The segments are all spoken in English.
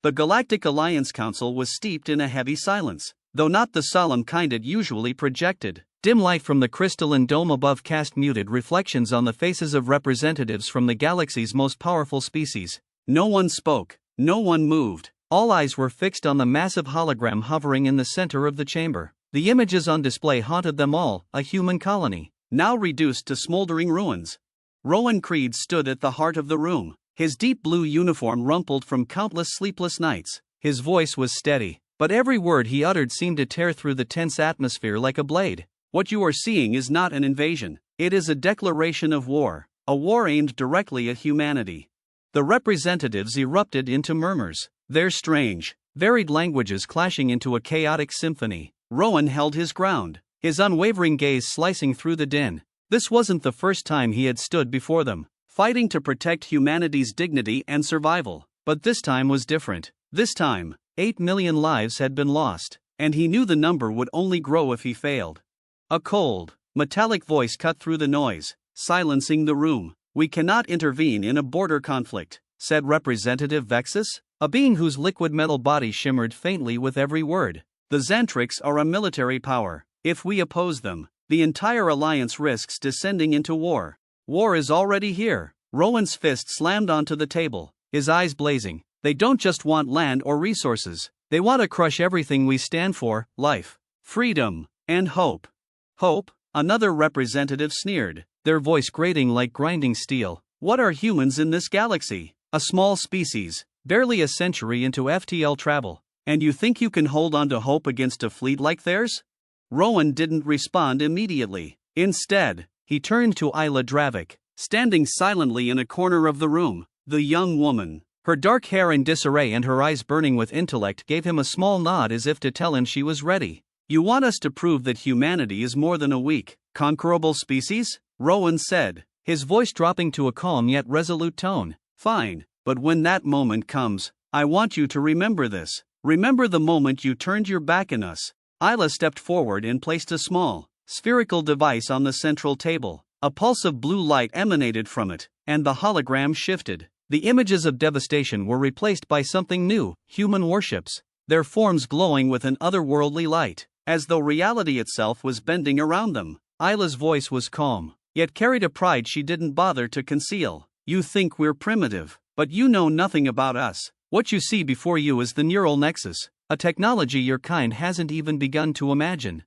The Galactic Alliance Council was steeped in a heavy silence, though not the solemn kind it usually projected. Dim light from the crystalline dome above cast muted reflections on the faces of representatives from the galaxy's most powerful species. No one spoke, no one moved. All eyes were fixed on the massive hologram hovering in the center of the chamber. The images on display haunted them all, a human colony, now reduced to smoldering ruins. Rowan Creed stood at the heart of the room, his deep blue uniform rumpled from countless sleepless nights. His voice was steady, but every word he uttered seemed to tear through the tense atmosphere like a blade. What you are seeing is not an invasion, it is a declaration of war, a war aimed directly at humanity. The representatives erupted into murmurs, their strange, varied languages clashing into a chaotic symphony. Rowan held his ground, his unwavering gaze slicing through the din. This wasn't the first time he had stood before them, fighting to protect humanity's dignity and survival. But this time was different. This time, 8 million lives had been lost, and he knew the number would only grow if he failed. A cold, metallic voice cut through the noise, silencing the room. "We cannot intervene in a border conflict," said Representative Vexus, a being whose liquid metal body shimmered faintly with every word. "The Xantrix are a military power. If we oppose them, the entire alliance risks descending into war. War is already here." Rowan's fist slammed onto the table, his eyes blazing. "They don't just want land or resources. They want to crush everything we stand for: life, freedom, and hope." "Hope?" Another representative sneered, their voice grating like grinding steel. "What are humans in this galaxy? A small species, barely a century into FTL travel. And you think you can hold on to hope against a fleet like theirs?" Rowan didn't respond immediately. Instead, he turned to Isla Dravik, standing silently in a corner of the room. The young woman, her dark hair in disarray and her eyes burning with intellect, gave him a small nod as if to tell him she was ready. "You want us to prove that humanity is more than a weak, conquerable species?" Rowan said, his voice dropping to a calm yet resolute tone. "Fine, but when that moment comes, I want you to remember this. Remember the moment you turned your back on us." Isla stepped forward and placed a small, spherical device on the central table. A pulse of blue light emanated from it, and the hologram shifted. The images of devastation were replaced by something new: human warships, their forms glowing with an otherworldly light, as though reality itself was bending around them. Isla's voice was calm, yet carried a pride she didn't bother to conceal. "You think we're primitive, but you know nothing about us. What you see before you is the neural nexus, a technology your kind hasn't even begun to imagine."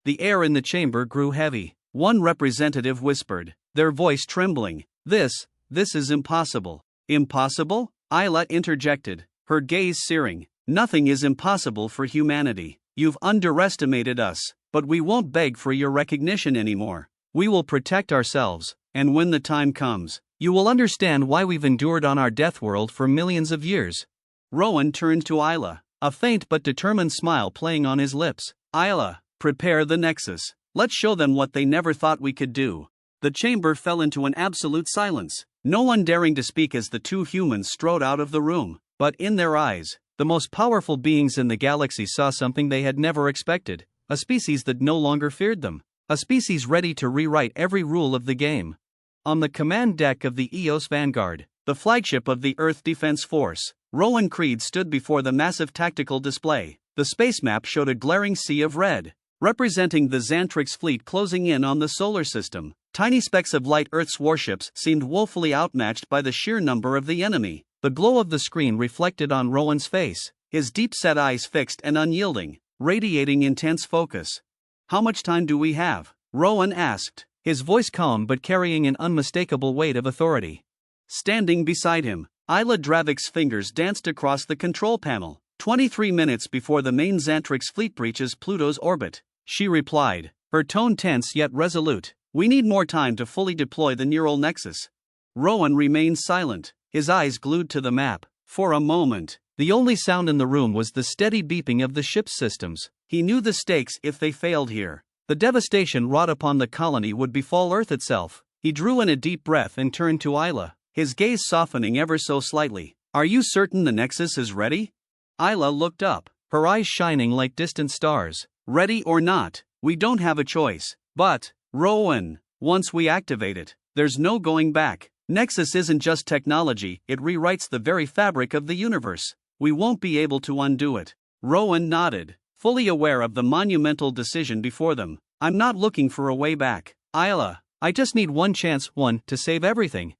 The air in the chamber grew heavy. One representative whispered, their voice trembling, This is impossible." "Impossible?" Isla interjected, her gaze searing. "Nothing is impossible for humanity. You've underestimated us, but we won't beg for your recognition anymore. We will protect ourselves, and when the time comes, you will understand why we've endured on our death world for millions of years." Rowan turned to Isla, a faint but determined smile playing on his lips. "Isla, prepare the Nexus. Let's show them what they never thought we could do." The chamber fell into an absolute silence, no one daring to speak as the two humans strode out of the room. But in their eyes, the most powerful beings in the galaxy saw something they had never expected: a species that no longer feared them, a species ready to rewrite every rule of the game. On the command deck of the EOS Vanguard, the flagship of the Earth Defense Force, Rowan Creed stood before the massive tactical display. The space map showed a glaring sea of red, representing the Xantrix fleet closing in on the solar system. Tiny specks of light Earth's warships seemed woefully outmatched by the sheer number of the enemy. The glow of the screen reflected on Rowan's face, his deep-set eyes fixed and unyielding, radiating intense focus. "How much time do we have?" Rowan asked, his voice calm but carrying an unmistakable weight of authority. Standing beside him, Isla Dravik's fingers danced across the control panel. 23 minutes before the main Xantrix fleet breaches Pluto's orbit," she replied, her tone tense yet resolute. "We need more time to fully deploy the neural nexus." Rowan remained silent, his eyes glued to the map. For a moment, the only sound in the room was the steady beeping of the ship's systems. He knew the stakes if they failed here. The devastation wrought upon the colony would befall Earth itself. He drew in a deep breath and turned to Isla, his gaze softening ever so slightly. "Are you certain the nexus is ready?" Isla looked up, her eyes shining like distant stars. "Ready or not, we don't have a choice. But, Rowan, once we activate it, there's no going back. Nexus isn't just technology, it rewrites the very fabric of the universe. we won't be able to undo it. Rowan nodded, fully aware of the monumental decision before them. I'm not looking for a way back, Isla. I just need one chance, to save everything.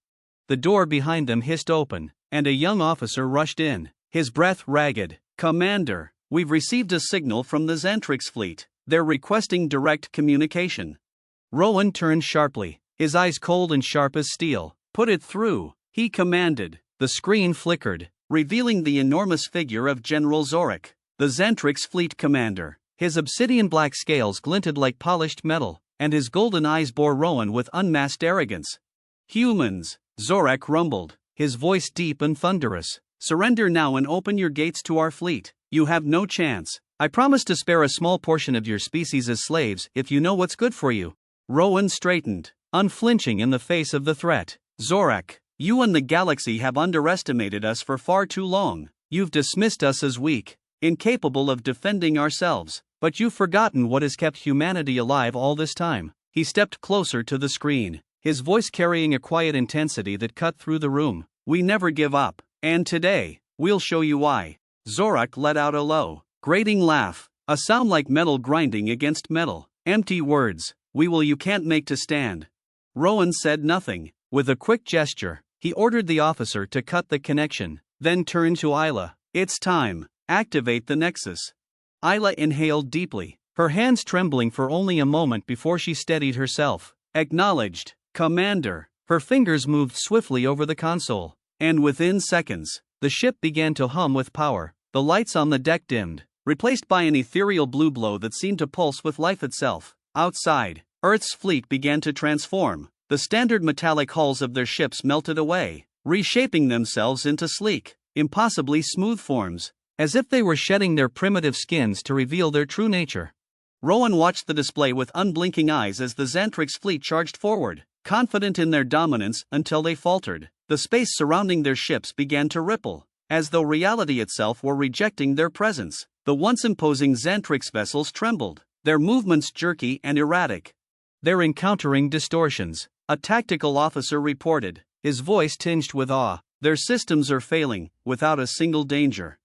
The door behind them hissed open, and a young officer rushed in, his breath ragged. Commander, we've received a signal from the Xantrix fleet. They're requesting direct communication. Rowan turned sharply, his eyes cold and sharp as steel. Put it through, he commanded. The screen flickered, revealing the enormous figure of General Zorak, the Xantrix fleet commander. His obsidian-black scales glinted like polished metal, and his golden eyes bore Rowan with unmasked arrogance. Humans, Zorak rumbled, his voice deep and thunderous. Surrender now and open your gates to our fleet. You have no chance. I promise to spare a small portion of your species as slaves if you know what's good for you. Rowan straightened, unflinching in the face of the threat. Zorak, you and the galaxy have underestimated us for far too long. You've dismissed us as weak, incapable of defending ourselves, but you've forgotten what has kept humanity alive all this time. He stepped closer to the screen, his voice carrying a quiet intensity that cut through the room. We never give up, and today, we'll show you why. Zorak let out a low, grating laugh, a sound like metal grinding against metal. Empty words, you can't make to stand. Rowan said nothing. With a quick gesture, he ordered the officer to cut the connection, then turned to Isla. It's time. Activate the Nexus. Isla inhaled deeply, her hands trembling for only a moment before she steadied herself. Acknowledged, Commander. Her fingers moved swiftly over the console, and within seconds, the ship began to hum with power. The lights on the deck dimmed, replaced by an ethereal blue glow that seemed to pulse with life itself. Outside, Earth's fleet began to transform. The standard metallic hulls of their ships melted away, reshaping themselves into sleek, impossibly smooth forms, as if they were shedding their primitive skins to reveal their true nature. Rowan watched the display with unblinking eyes as the Xantrix fleet charged forward, confident in their dominance until they faltered. The space surrounding their ships began to ripple, as though reality itself were rejecting their presence. The once imposing Xantrix vessels trembled, their movements jerky and erratic. They're encountering distortions, a tactical officer reported, his voice tinged with awe. Their systems are failing, without a single danger.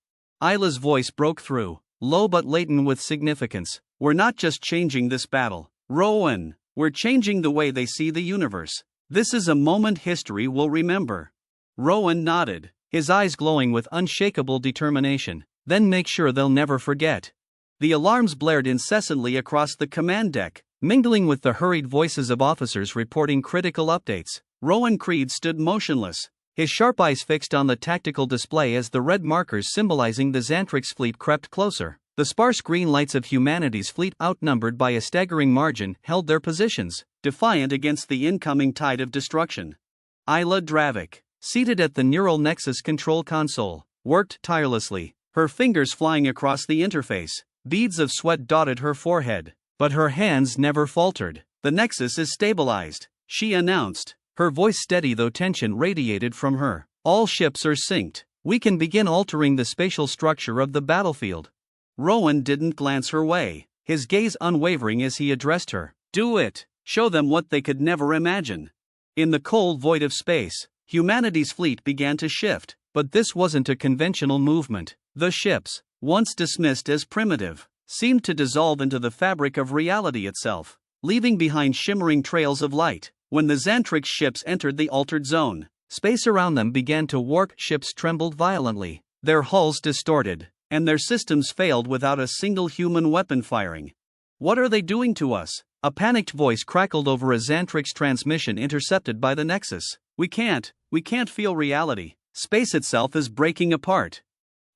Isla's voice broke through, low but latent with significance. We're not just changing this battle, Rowan, we're changing the way they see the universe. This is a moment history will remember. Rowan nodded, his eyes glowing with unshakable determination. Then make sure they'll never forget. The alarms blared incessantly across the command deck, mingling with the hurried voices of officers reporting critical updates. Rowan Creed stood motionless, his sharp eyes fixed on the tactical display as the red markers symbolizing the Xantrix fleet crept closer. The sparse green lights of humanity's fleet, outnumbered by a staggering margin, held their positions, defiant against the incoming tide of destruction. Isla Dravik, seated at the neural nexus control console, worked tirelessly, her fingers flying across the interface. Beads of sweat dotted her forehead, but her hands never faltered. The nexus is stabilized, she announced, her voice steady though tension radiated from her. All ships are synced. We can begin altering the spatial structure of the battlefield. Rowan didn't glance her way, his gaze unwavering as he addressed her. Do it. Show them what they could never imagine. In the cold void of space, humanity's fleet began to shift, but this wasn't a conventional movement. The ships, once dismissed as primitive, seemed to dissolve into the fabric of reality itself, leaving behind shimmering trails of light. When the Xantrix ships entered the altered zone, space around them began to warp. Ships trembled violently, their hulls distorted, and their systems failed without a single human weapon firing. What are they doing to us? A panicked voice crackled over a Xantrix transmission intercepted by the Nexus. We can't feel reality. Space itself is breaking apart.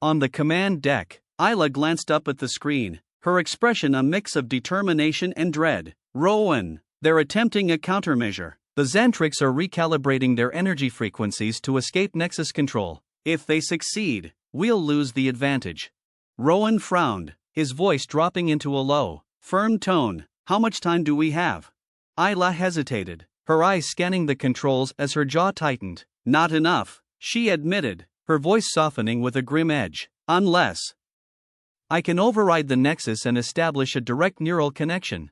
On the command deck, Isla glanced up at the screen, her expression a mix of determination and dread. Rowan, they're attempting a countermeasure. The Xantrix are recalibrating their energy frequencies to escape Nexus control. If they succeed, we'll lose the advantage. Rowan frowned, his voice dropping into a low, firm tone. How much time do we have? Isla hesitated, her eyes scanning the controls as her jaw tightened. Not enough, she admitted, her voice softening with a grim edge. Unless I can override the Nexus and establish a direct neural connection.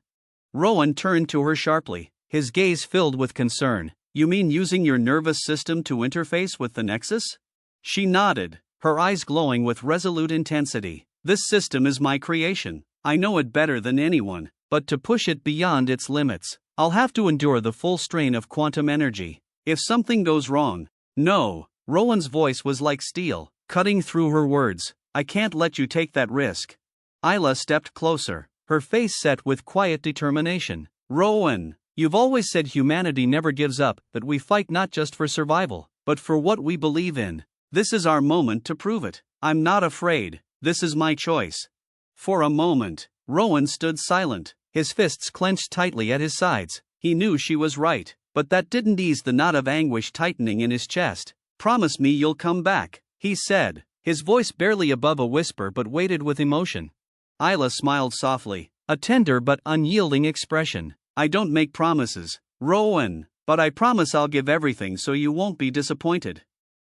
Rowan turned to her sharply, his gaze filled with concern. You mean using your nervous system to interface with the Nexus? She nodded, her eyes glowing with resolute intensity. "This system is my creation. I know it better than anyone, but to push it beyond its limits, I'll have to endure the full strain of quantum energy. If something goes wrong..." "No." Rowan's voice was like steel, cutting through her words. "I can't let you take that risk." Isla stepped closer, her face set with quiet determination. "Rowan, you've always said humanity never gives up, that we fight not just for survival, but for what we believe in. This is our moment to prove it. I'm not afraid. This is my choice." For a moment, Rowan stood silent, his fists clenched tightly at his sides. He knew she was right, but that didn't ease the knot of anguish tightening in his chest. "Promise me you'll come back," he said, his voice barely above a whisper but weighted with emotion. Isla smiled softly, a tender but unyielding expression. "I don't make promises, Rowan, but I promise I'll give everything so you won't be disappointed."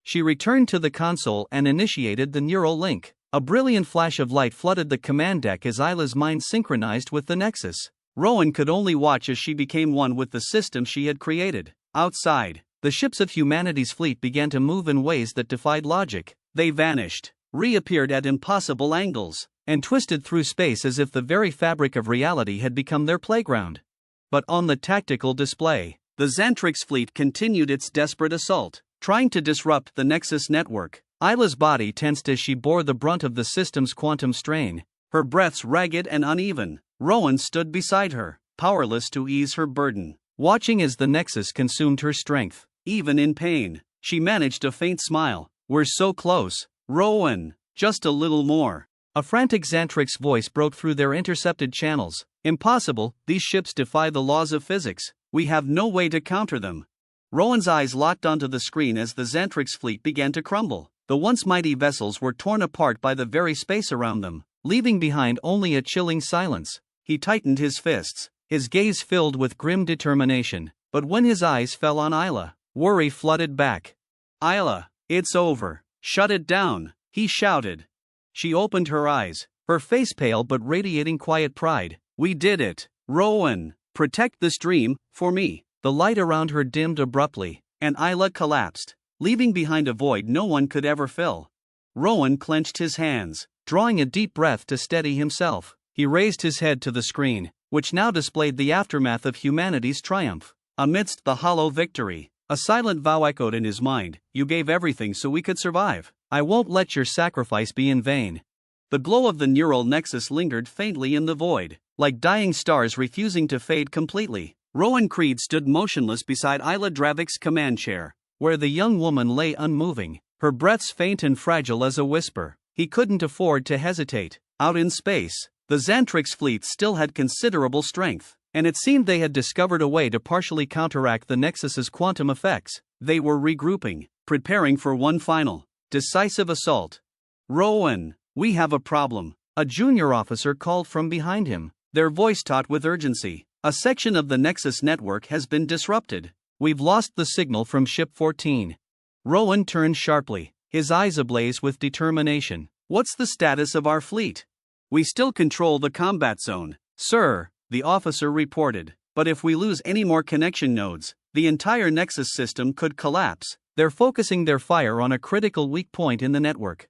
She returned to the console and initiated the neural link. A brilliant flash of light flooded the command deck as Isla's mind synchronized with the Nexus. Rowan could only watch as she became one with the system she had created. Outside, the ships of humanity's fleet began to move in ways that defied logic. They vanished, reappeared at impossible angles, and twisted through space as if the very fabric of reality had become their playground. But on the tactical display, the Xantrix fleet continued its desperate assault, trying to disrupt the Nexus network. Isla's body tensed as she bore the brunt of the system's quantum strain, her breaths ragged and uneven. Rowan stood beside her, powerless to ease her burden, watching as the Nexus consumed her strength. Even in pain, she managed a faint smile. "We're so close, Rowan, just a little more." A frantic Xantrix voice broke through their intercepted channels. "Impossible, these ships defy the laws of physics. We have no way to counter them." Rowan's eyes locked onto the screen as the Xantrix fleet began to crumble. The once mighty vessels were torn apart by the very space around them, leaving behind only a chilling silence. He tightened his fists, his gaze filled with grim determination, but when his eyes fell on Isla, worry flooded back. "Isla, it's over. Shut it down," he shouted. She opened her eyes, her face pale but radiating quiet pride. "We did it, Rowan. Protect the stream, for me." The light around her dimmed abruptly, and Isla collapsed, leaving behind a void no one could ever fill. Rowan clenched his hands, drawing a deep breath to steady himself. He raised his head to the screen, which now displayed the aftermath of humanity's triumph. Amidst the hollow victory, a silent vow echoed in his mind: "You gave everything so we could survive. I won't let your sacrifice be in vain." The glow of the neural nexus lingered faintly in the void, like dying stars refusing to fade completely. Rowan Creed stood motionless beside Isla Dravik's command chair, where the young woman lay unmoving, her breaths faint and fragile as a whisper. He couldn't afford to hesitate. Out in space, the Xantrix fleet still had considerable strength, and it seemed they had discovered a way to partially counteract the Nexus's quantum effects. They were regrouping, preparing for one final, decisive assault. "Rowan, we have a problem," a junior officer called from behind him, their voice taut with urgency. "A section of the Nexus network has been disrupted. We've lost the signal from Ship 14. Rowan turned sharply, his eyes ablaze with determination. "What's the status of our fleet?" "We still control the combat zone, sir," the officer reported. "But if we lose any more connection nodes, the entire Nexus system could collapse." "They're focusing their fire on a critical weak point in the network."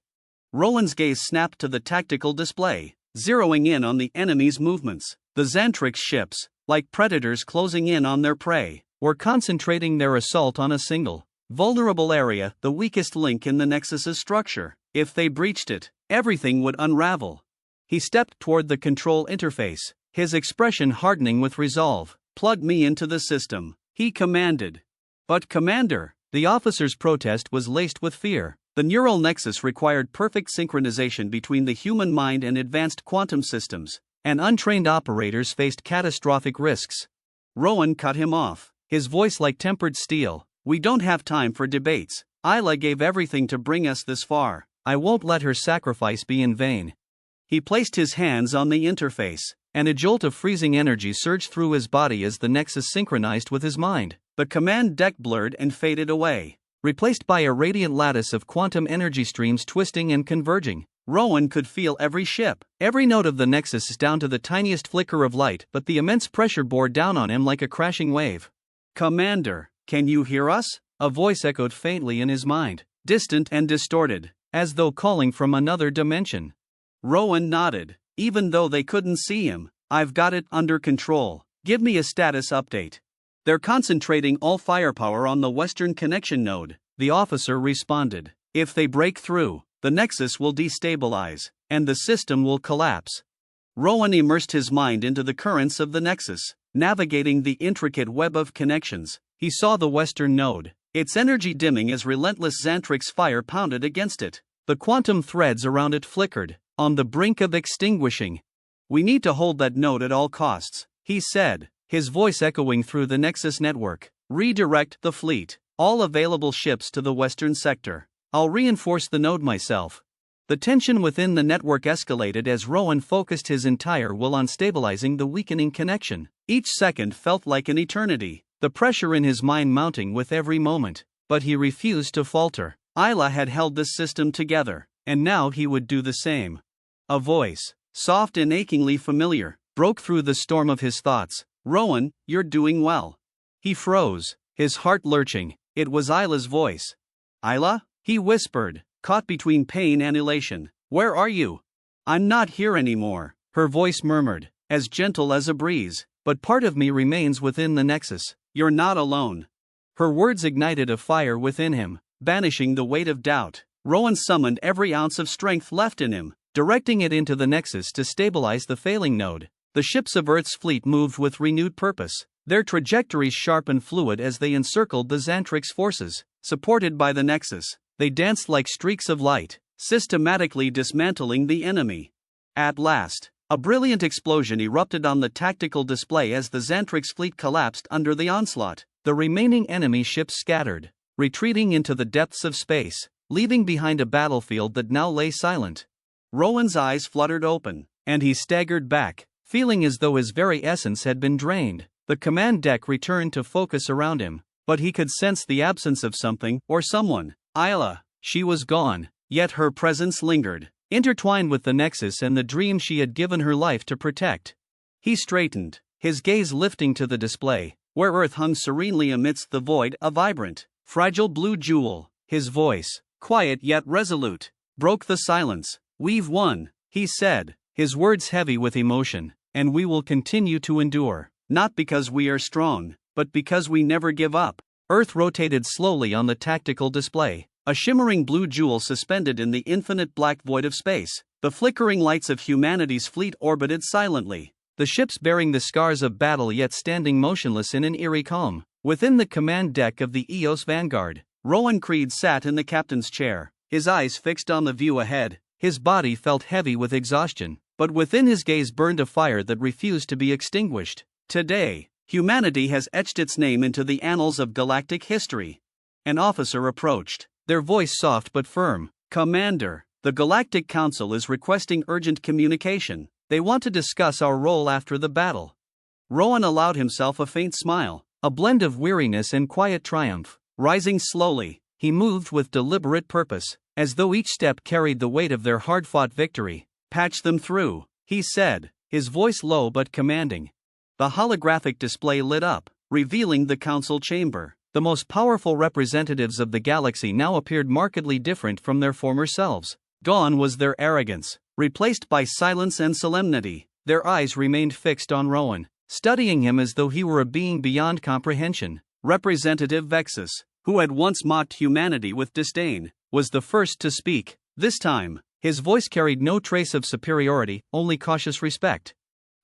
Rowan's gaze snapped to the tactical display, zeroing in on the enemy's movements. The Xantrix ships, like predators closing in on their prey, were concentrating their assault on a single, vulnerable area, the weakest link in the Nexus's structure. If they breached it, everything would unravel. He stepped toward the control interface, his expression hardening with resolve. "Plug me into the system," he commanded. "But Commander," the officer's protest was laced with fear. The neural nexus required perfect synchronization between the human mind and advanced quantum systems, and untrained operators faced catastrophic risks. Rowan cut him off, his voice like tempered steel. "We don't have time for debates. Isla gave everything to bring us this far. I won't let her sacrifice be in vain." He placed his hands on the interface, and a jolt of freezing energy surged through his body as the nexus synchronized with his mind. The command deck blurred and faded away, replaced by a radiant lattice of quantum energy streams twisting and converging. Rowan could feel every ship, every node of the nexus down to the tiniest flicker of light, but the immense pressure bore down on him like a crashing wave. "Commander, can you hear us?" A voice echoed faintly in his mind, distant and distorted. as though calling from another dimension. Rowan nodded. Even though they couldn't see him, "I've got it under control. Give me a status update." "They're concentrating all firepower on the western connection node," the officer responded. "If they break through, the nexus will destabilize, and the system will collapse." Rowan immersed his mind into the currents of the nexus, navigating the intricate web of connections. He saw the western node, its energy dimming as relentless Xantrix fire pounded against it. The quantum threads around it flickered, on the brink of extinguishing. "We need to hold that node at all costs," he said, his voice echoing through the nexus network. "Redirect the fleet, all available ships to the western sector. I'll reinforce the node myself." The tension within the network escalated as Rowan focused his entire will on stabilizing the weakening connection. Each second felt like an eternity, the pressure in his mind mounting with every moment. But he refused to falter. Isla had held this system together, and now he would do the same. A voice, soft and achingly familiar, broke through the storm of his thoughts. "Rowan, you're doing well." He froze, his heart lurching. It was Isla's voice. "Isla?" he whispered, caught between pain and elation. "Where are you?" "I'm not here anymore," her voice murmured, as gentle as a breeze. "But part of me remains within the nexus." "You're not alone." Her words ignited a fire within him, banishing the weight of doubt. Rowan summoned every ounce of strength left in him, directing it into the nexus to stabilize the failing node. The ships of Earth's fleet moved with renewed purpose, their trajectories sharp and fluid as they encircled the Xantrix forces. Supported by the nexus, they danced like streaks of light, systematically dismantling the enemy. At last, a brilliant explosion erupted on the tactical display as the Xantrix fleet collapsed under the onslaught. The remaining enemy ships scattered, retreating into the depths of space, leaving behind a battlefield that now lay silent. Rowan's eyes fluttered open, and he staggered back, feeling as though his very essence had been drained. The command deck returned to focus around him, but he could sense the absence of something or someone. Isla, she was gone, yet her presence lingered, intertwined with the nexus and the dream she had given her life to protect. He straightened, his gaze lifting to the display, where Earth hung serenely amidst the void, a vibrant, fragile blue jewel. His voice, quiet yet resolute, broke the silence. "We've won," he said, his words heavy with emotion, "and we will continue to endure, not because we are strong, but because we never give up." Earth rotated slowly on the tactical display, a shimmering blue jewel suspended in the infinite black void of space. The flickering lights of humanity's fleet orbited silently, the ships bearing the scars of battle yet standing motionless in an eerie calm. Within the command deck of the Eos Vanguard, Rowan Creed sat in the captain's chair, his eyes fixed on the view ahead. His body felt heavy with exhaustion, but within his gaze burned a fire that refused to be extinguished. Today, humanity has etched its name into the annals of galactic history. An officer approached, their voice soft but firm. "Commander, the Galactic Council is requesting urgent communication. They want to discuss our role after the battle." Rowan allowed himself a faint smile, a blend of weariness and quiet triumph. Rising slowly, he moved with deliberate purpose, as though each step carried the weight of their hard-fought victory. "Patch them through," he said, his voice low but commanding. The holographic display lit up, revealing the council chamber. The most powerful representatives of the galaxy now appeared markedly different from their former selves. Gone was their arrogance, replaced by silence and solemnity. Their eyes remained fixed on Rowan, studying him as though he were a being beyond comprehension. Representative Vexus, who had once mocked humanity with disdain, was the first to speak. This time, his voice carried no trace of superiority, only cautious respect.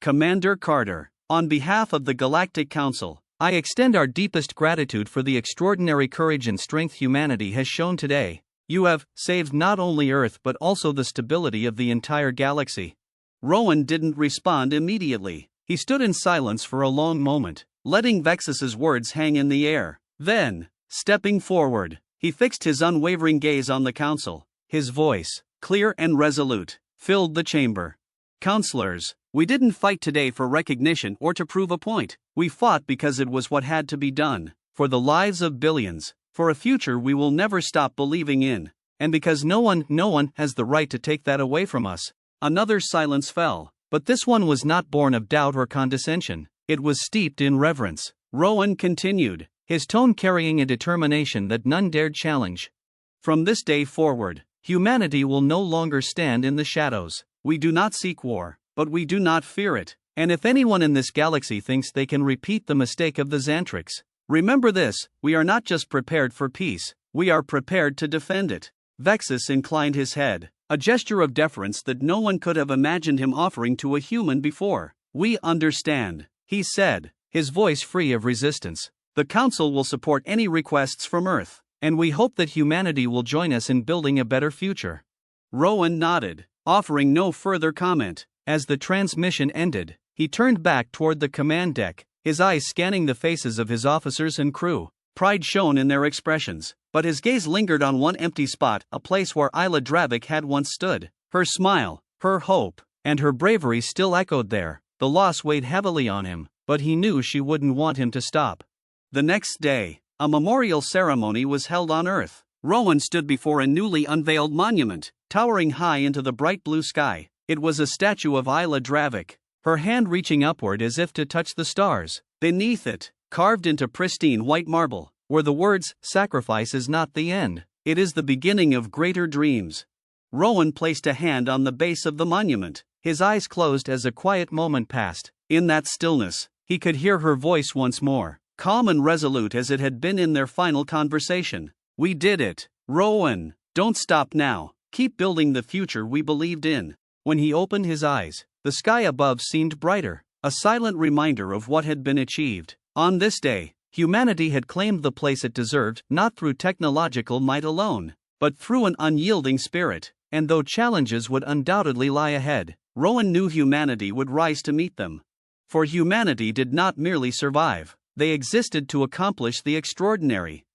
"Commander Carter, on behalf of the Galactic Council, I extend our deepest gratitude for the extraordinary courage and strength humanity has shown today. You have saved not only Earth but also the stability of the entire galaxy." Rowan didn't respond immediately. He stood in silence for a long moment, letting Vexus's words hang in the air. Then, stepping forward, he fixed his unwavering gaze on the council. His voice, clear and resolute, filled the chamber. "Counselors, we didn't fight today for recognition or to prove a point. We fought because it was what had to be done, for the lives of billions, for a future we will never stop believing in, and because no one has the right to take that away from us." Another silence fell, but this one was not born of doubt or condescension. It was steeped in reverence. Rowan continued, his tone carrying a determination that none dared challenge. "From this day forward, Humanity will no longer stand in the shadows. We do not seek war, but we do not fear it. And if anyone in this galaxy thinks they can repeat the mistake of the Xantrix, remember this: we are not just prepared for peace, we are prepared to defend it. Vexus inclined his head, a gesture of deference that no one could have imagined him offering to a human before. "We understand," he said, his voice free of resistance. "The Council will support any requests from Earth, and we hope that humanity will join us in building a better future." Rowan nodded, offering no further comment. As the transmission ended, he turned back toward the command deck, his eyes scanning the faces of his officers and crew. Pride shone in their expressions, but his gaze lingered on one empty spot, a place where Isla Dravik had once stood. Her smile, her hope, and her bravery still echoed there. The loss weighed heavily on him, but he knew she wouldn't want him to stop. The next day, a memorial ceremony was held on Earth. Rowan stood before a newly unveiled monument, towering high into the bright blue sky. It was a statue of Isla Dravik, her hand reaching upward as if to touch the stars. Beneath it, carved into pristine white marble, were the words, "Sacrifice is not the end, it is the beginning of greater dreams." Rowan placed a hand on the base of the monument, his eyes closed as a quiet moment passed. In that stillness, he could hear her voice once more, calm and resolute as it had been in their final conversation. "We did it, Rowan. Don't stop now. Keep building the future we believed in." When he opened his eyes, the sky above seemed brighter, a silent reminder of what had been achieved. On this day, humanity had claimed the place it deserved, not through technological might alone, but through an unyielding spirit. And though challenges would undoubtedly lie ahead, Rowan knew humanity would rise to meet them. For humanity did not merely survive, they existed to accomplish the extraordinary.